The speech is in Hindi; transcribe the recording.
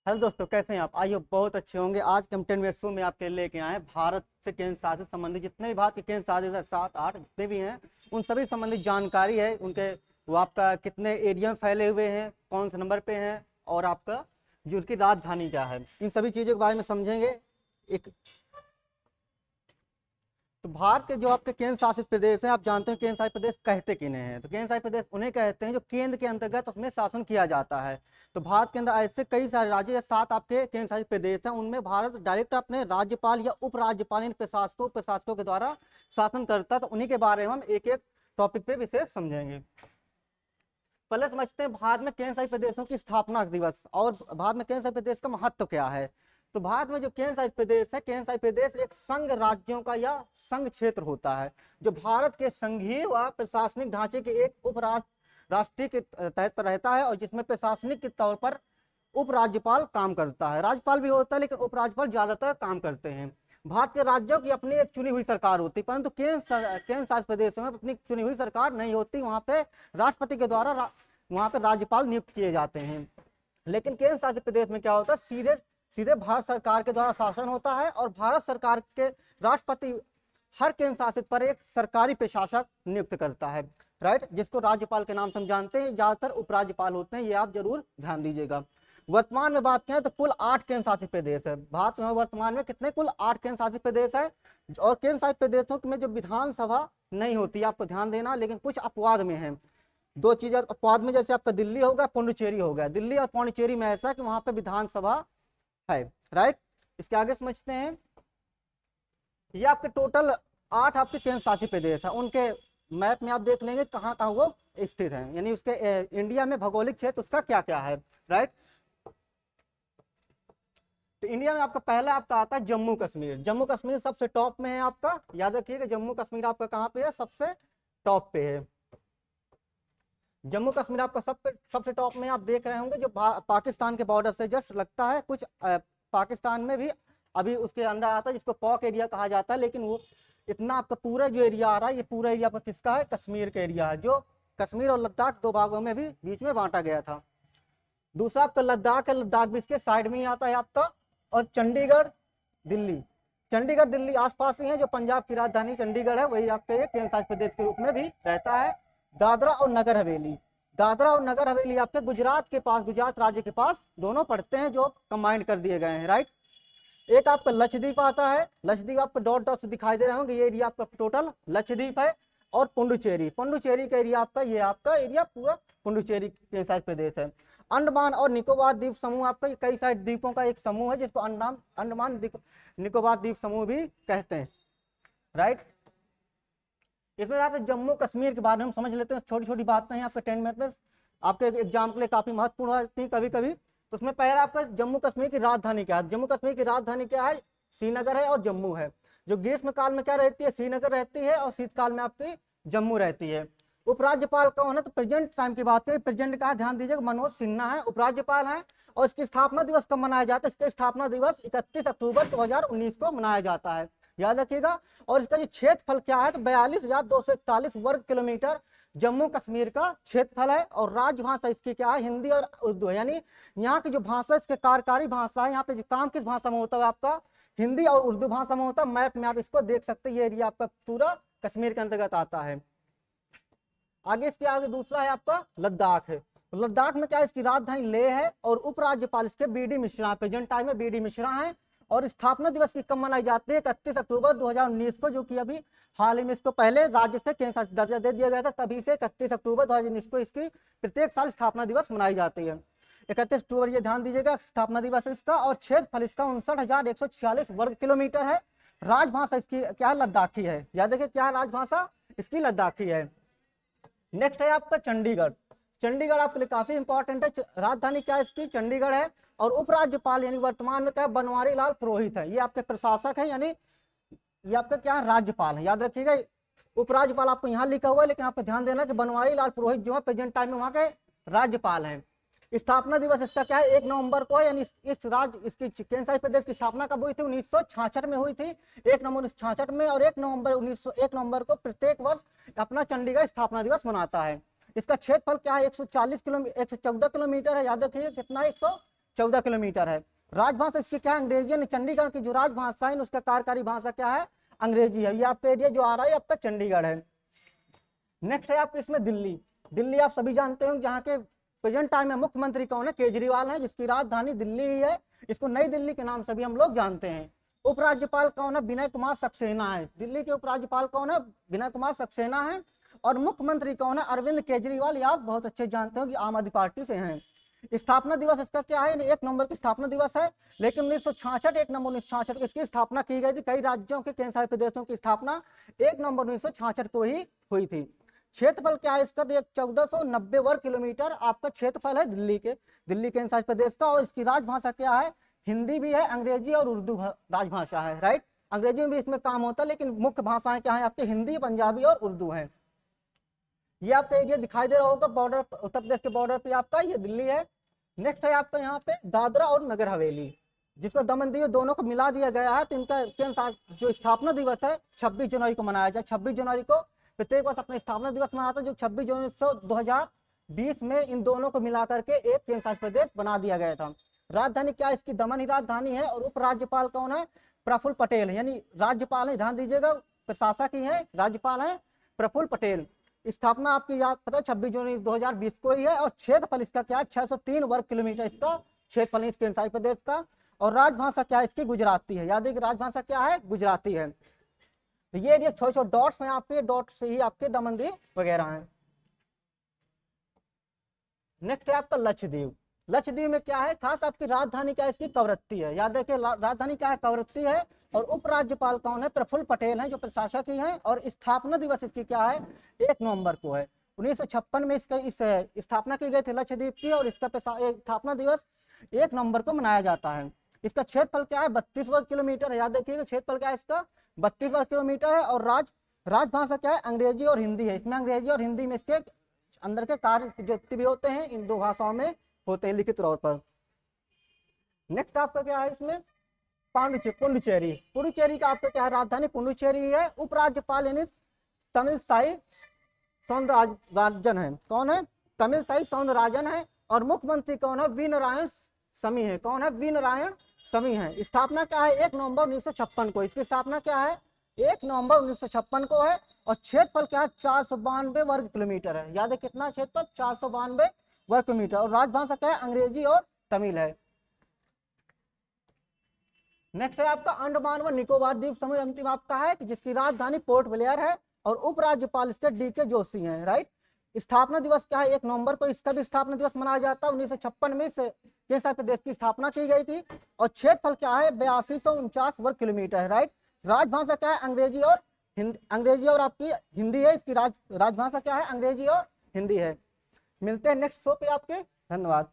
हेलो दोस्तों, कैसे हैं आप? आइए बहुत अच्छे होंगे। आज के हम 10 मिनट शो में आपके लिए लेके आए हैं भारत से केंद्र शासित संबंधित जितने भी भारत के केंद्र शासित है, 7-8 जितने भी हैं, उन सभी संबंधित जानकारी है। उनके वो आपका कितने एरिया में फैले हुए हैं, कौन से नंबर पे हैं, और आपका जो उनकी राजधानी क्या है, इन सभी चीज़ों के बारे में समझेंगे। एक तो भारत के जो आपके केंद्र शासित प्रदेश हैं, आप जानते हैं केंद्र शासित प्रदेश कहते किन्हें हैं। तो केंद्र शासित प्रदेश उन्हें कहते हैं जो केंद्र के अंतर्गत उसमें शासन किया जाता है। तो भारत के अंदर ऐसे कई सारे राज्य या 7 आपके केंद्र शासित प्रदेश हैं, उनमें भारत डायरेक्ट अपने राज्यपाल या उपराज्यपाल इन प्रशासकों के द्वारा शासन करता है। तो उन्हीं के बारे में हम एक एक टॉपिक पे विशेष समझेंगे। पहले समझते हैं भारत में केंद्र शासित प्रदेशों की स्थापना दिवस और भारत में केंद्र शासित प्रदेश का महत्व क्या है। तो भारत में जो केंद्र शासित प्रदेश है, केंद्र शासित प्रदेश एक संघ राज्यों का या संघ क्षेत्र होता है जो भारत के संघीय व प्रशासनिक ढांचे के एक राष्ट्रीय के तहत पर रहता है और जिसमें प्रशासनिक के तौर पर उपराज्यपाल काम करता है। राज्यपाल भी होता है लेकिन उपराज्यपाल ज्यादातर काम करते हैं। भारत के राज्यों की अपनी एक चुनी हुई सरकार होती है, परंतु केंद्र शासित प्रदेशों में अपनी चुनी हुई सरकार नहीं होती। वहां पे राष्ट्रपति के द्वारा वहां पे राज्यपाल नियुक्त किए जाते हैं। लेकिन केंद्र शासित प्रदेश में क्या होता है, सीधे सीधे भारत सरकार के द्वारा शासन होता है और भारत सरकार के राष्ट्रपति हर केंद्र शासित पर एक सरकारी प्रशासक नियुक्त करता है, राइट, जिसको राज्यपाल के नाम से हम जानते हैं। ज्यादातर उपराज्यपाल होते हैं, ये आप जरूर ध्यान दीजिएगा। वर्तमान में बात करें तो कुल 8 केंद्र शासित प्रदेश है। भारत में वर्तमान में कितने कुल 8 केंद्र शासित प्रदेश है। और केंद्र शासित प्रदेशों में जो विधानसभा नहीं होती, आपको ध्यान देना, लेकिन कुछ अपवाद में है। दो चीजें अपवाद में, जैसे आपका दिल्ली होगा, पुडुचेरी हो गया। दिल्ली और पुडुचेरी में ऐसा कि वहां पे विधानसभा है, राइट। इसके आगे समझते हैं, ये आपके टोटल 8 आपके केंद्र शासित प्रदेश है। उनके मैप में आप देख लेंगे कहाँ कहाँ वो स्थित है, यानी उसके इंडिया में भौगोलिक क्षेत्र उसका क्या क्या है, राइट। तो इंडिया में आपका पहला आपका आता है जम्मू कश्मीर। जम्मू कश्मीर सबसे टॉप में है आपका, याद रखिएगा जम्मू कश्मीर आपका कहाँ पे है, सबसे टॉप पे है। जम्मू कश्मीर आपका सबसे टॉप में आप देख रहे होंगे, जो पाकिस्तान के बॉर्डर से जस्ट लगता है। कुछ पाकिस्तान में भी अभी उसके अंदर आता है जिसको पॉक एरिया कहा जाता है, लेकिन वो इतना आपका पूरा जो एरिया आ रहा है, ये पूरा एरिया आपका किसका है, कश्मीर का एरिया है, जो कश्मीर और लद्दाख 2 भागों में भी बीच में बांटा गया था। दूसरा आपका लद्दाख है, लद्दाख भी इसके साइड में ही आता है आपका। और चंडीगढ़ दिल्ली, चंडीगढ़ दिल्ली आसपास ही है, जो पंजाब की राजधानी चंडीगढ़ है, वही आपके केंद्र शासित प्रदेश के रूप में भी रहता है। दादरा और नगर हवेली, दादरा और नगर हवेली आपके गुजरात के पास, गुजरात राज्य के पास दोनों पड़ते हैं, जो कंबाइंड कर दिए गए हैं, राइट। एक आपका लक्षद्वीप आता है, लक्षद्वीप आपको डॉट डॉट से दिखाई दे रहे होंगे, ये एरिया आपका टोटल लक्षद्वीप है। और पुडुचेरी, पुडुचेरी का एरिया आपका, ये आपका एरिया पूरा पुडुचेरी के शासित प्रदेश है। अंडमान और निकोबार द्वीप समूह आपका कई सारे द्वीपों का एक समूह है, जिसको अंडमान निकोबार द्वीप समूह भी कहते हैं, राइट। इसमें जाते जम्मू कश्मीर के बारे में हम समझ लेते हैं। छोटी छोटी बातें हैं आपके 10 मिनट में, आपके एग्जाम के लिए काफी महत्वपूर्ण होती है कभी कभी। तो उसमें पहला आपका जम्मू कश्मीर की राजधानी क्या है। जम्मू कश्मीर की राजधानी क्या है, श्रीनगर है और जम्मू है। जो ग्रीष्म काल में क्या रहती है, श्रीनगर रहती है, और शीतकाल में आपकी जम्मू रहती है। उपराज्यपाल कौन है, तो प्रेजेंट टाइम की बात करें, प्रेजेंट का ध्यान दीजिएगा, मनोज सिन्हा है उपराज्यपाल है। और इसकी स्थापना दिवस कब मनाया जाता है, इसका स्थापना दिवस 31 अक्टूबर 2019 को मनाया जाता है, याद रखिएगा। और इसका जो क्षेत्रफल क्या है, तो 42,241 वर्ग किलोमीटर जम्मू कश्मीर का क्षेत्रफल है। और राजभाषा इसकी क्या है, हिंदी और उर्दू है। यानी यहाँ की जो भाषा, इसके कार्यकारी भाषा है, यहाँ पे जो काम किस भाषा में होता है आपका, हिंदी और उर्दू भाषा में होता है। मैप में आप इसको देख सकते हैं, ये एरिया आपका पूरा कश्मीर के अंतर्गत आता है। आगे इसके आगे दूसरा है आपका लद्दाख है। तो लद्दाख में क्या है, इसकी राजधानी लेह है और उपराज्यपाल इसके बी.डी. मिश्रा, प्रेजेंट टाइम में बी.डी. मिश्रा है। और स्थापना दिवस की कब मनाई जाती है, 31 अक्टूबर 2019 को, जो कि अभी हाल ही में इसको पहले राज्य से केंद्र शासित दर्जा दे दिया गया था, तभी से 31 अक्टूबर 2019 को इसकी प्रत्येक साल स्थापना दिवस मनाई जाती है। 31 अक्टूबर, ये ध्यान दीजिएगा, स्थापना दिवस इसका। और क्षेत्रफल इसका 59,146 वर्ग किलोमीटर है। राजभाषा इसकी क्या है, लद्दाखी है, याद रखिए क्या है, राजभाषा इसकी लद्दाखी है। नेक्स्ट है आपका चंडीगढ़। चंडीगढ़ आपके लिए काफी इंपॉर्टेंट है। राजधानी क्या है इसकी, चंडीगढ़ है। और उपराज्यपाल यानी वर्तमान में क्या है, बनवारी लाल पुरोहित है, ये आपके प्रशासक है, यानी ये आपका क्या है, राज्यपाल है, याद रखिएगा। उपराज्यपाल आपको यहाँ लिखा हुआ है, लेकिन आपको ध्यान देना कि बनवारी लाल पुरोहित जो है प्रेजेंट टाइम में वहाँ के राज्यपाल हैं। स्थापना दिवस इसका क्या है, 1 नवंबर को, यानी इसकी केंद्र शासित प्रदेश की स्थापना कब हुई थी, 1966 में हुई थी, 1 नवंबर 1966 में। और 1 नवंबर को प्रत्येक वर्ष अपना चंडीगढ़ स्थापना दिवस मनाता है। इसका क्षेत्रफल क्या है, 114 किलोमीटर है, याद रखिए कितना, 14 किलोमीटर है। राजभाषा इसकी क्या है, अंग्रेजी है। चंडीगढ़ की जो राजभाषा है उसका कार्यकारी भाषा क्या है, अंग्रेजी है। ये आपका एरिया जो आ रहा है आपका चंडीगढ़ है। नेक्स्ट है आपके इसमें दिल्ली। दिल्ली आप सभी जानते हो जहाँ के प्रेजेंट टाइम में मुख्यमंत्री कौन है, केजरीवाल है, जिसकी राजधानी दिल्ली ही है। इसको नई दिल्ली के नाम से भी हम लोग जानते हैं। उपराज्यपाल कौन है, विनय कुमार सक्सेना है। दिल्ली के उपराज्यपाल कौन है, विनय कुमार सक्सेना है। और मुख्यमंत्री कौन है, अरविंद केजरीवाल। ये आप बहुत अच्छे जानते हो कि आम आदमी पार्टी से हैं। स्थापना दिवस इसका क्या है, 1 नवंबर की स्थापना दिवस है। लेकिन 1966 1 नवंबर 1966 को इसकी स्थापना की गई थी। कई राज्यों के केंद्र शासित प्रदेशों की स्थापना 1 नवंबर 1966 को ही हुई थी। क्षेत्रफल क्या है इसका, 1490 वर्ग किलोमीटर आपका क्षेत्रफल है दिल्ली केंद्र शासित प्रदेश का। और इसकी राजभाषा क्या है, हिंदी भी है, अंग्रेजी और उर्दू राजभाषा है, राइट। अंग्रेजी में भी इसमें काम होता है, लेकिन मुख्य भाषाएं क्या है आपके, हिंदी, पंजाबी और उर्दू है। ये आपका एरिया दिखाई दे रहा होगा बॉर्डर, उत्तर प्रदेश के बॉर्डर पे आपका ये दिल्ली है। नेक्स्ट है आपका यहाँ पे दादरा और नगर हवेली, जिसको दमन दीव दोनों को मिला दिया गया है। तो इनका जो स्थापना दिवस है 26 जनवरी को मनाया जाए। 26 जनवरी को प्रत्येक वर्ष अपना स्थापना दिवस मनाता है, जो 26 जनवरी 2020 में इन दोनों को मिला करके एक केंद्र शासित प्रदेश बना दिया गया था। राजधानी क्या है इसकी, दमन ही राजधानी है। और उपराज्यपाल कौन है, प्रफुल्ल पटेल, यानी राज्यपाल है, ध्यान दीजिएगा, प्रशासक ही है, राज्यपाल है प्रफुल्ल पटेल। स्थापना आपकी याद पता है 26 जनवरी 2020 को ही है। और क्षेत्रफल इसका क्या है, 603 वर्ग किलोमीटर इसका क्षेत्रफल इस केंद्र शासित प्रदेश का। और राजभाषा क्या है इसकी, गुजराती है। याद है कि राजभाषा क्या है, गुजराती है। तो ये एरिया छोटे छोटे डॉट्स हैं आपके, डॉट से ही आपके दमन दीव वगैरह हैं। नेक्स्ट है आपका लक्षद्वीप। लक्षद्वीप में क्या है खास, आपकी राजधानी क्या है इसकी, कवरत्ती है। याद है कि राजधानी क्या है, कवरत्ती है। और उपराज्यपाल कौन है, प्रफुल्ल पटेल हैं, जो प्रशासक ही हैं। और स्थापना दिवस इसकी क्या है, 1 नवंबर को है। 1956 में इसका इस स्थापना की गई थी लक्षद्वीप की। और इसका स्थापना दिवस 1 नवंबर को मनाया जाता है। इसका क्षेत्रफल क्या है, 32 वर्ग किलोमीटर है। याद रखिएगा क्षेत्रफल क्या है इसका, 32 वर्ग किलोमीटर है। और राजभाषा क्या है, अंग्रेजी और हिंदी है। इसमें अंग्रेजी और हिंदी में इसके अंदर के कार्य जो भी होते हैं इन 2 भाषाओं में होते हैं लिखित तौर पर। नेक्स्ट आपका क्या है इसमें, पुडुचेरी। पुडुचेरी का आपका क्या है, राजधानी पुडुचेरी है। उपराज्यपाल यानी तमिलसाई सौंदरराजन है। कौन है, तमिलसाई सौंदरराजन है। और मुख्यमंत्री कौन है, वी नारायण समी है। कौन है, वी नारायण समी है। स्थापना क्या है, 1 नवंबर 1956 को। इसकी स्थापना क्या है, 1 नवंबर 1956 को है। और क्षेत्रफल क्या है, 492 वर्ग किलोमीटर है। याद है कितना क्षेत्रफल, 492 वर्ग किलोमीटर। और राजभाषा क्या है, अंग्रेजी और तमिल है। नेक्स्ट है आपका अंडमान व निकोबार द्वीप समूह, अंतिम आपका है कि जिसकी राजधानी पोर्ट ब्लेयर है। और उपराज्यपाल इसके DK जोशी हैं, राइट। स्थापना दिवस क्या है, 1 नवंबर को इसका भी स्थापना दिवस मनाया जाता है। 1956 में केंद्र शासित प्रदेश की स्थापना की गई थी। और क्षेत्रफल क्या है, 8249 वर्ग किलोमीटर है, राइट। राजभाषा क्या है, अंग्रेजी और आपकी हिंदी है। इसकी राजभाषा क्या है, अंग्रेजी और हिंदी है। मिलते हैं नेक्स्ट शो पे आपके, धन्यवाद।